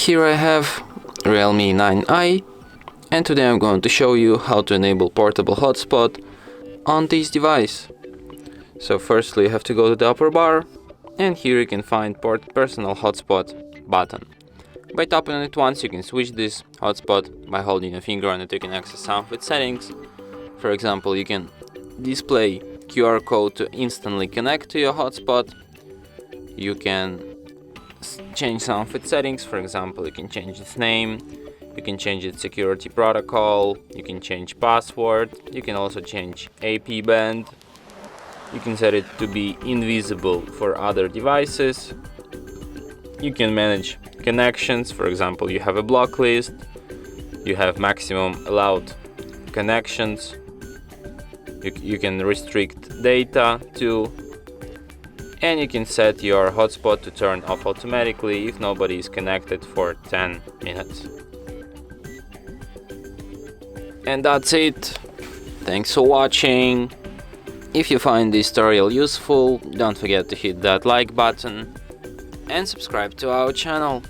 Here I have Realme 9i, and today I'm going to show you how to enable portable hotspot on this device. So firstly you have to go to the upper bar, and here you can find personal hotspot button. By tapping on it once you can switch this hotspot. By holding a finger on it you can access some of its settings. For example, you can display QR code to instantly connect to your hotspot. You can change some of its settings. For example, you can change its name, you can change its security protocol, you can change password, you can also change AP band, you can set it to be invisible for other devices, you can manage connections. For example, you have a block list, you have maximum allowed connections, you can restrict data too, and you can set your hotspot to turn off automatically if nobody is connected for 10 minutes. And that's it. Thanks for watching. If you find this tutorial useful, don't forget to hit that like button and subscribe to our channel.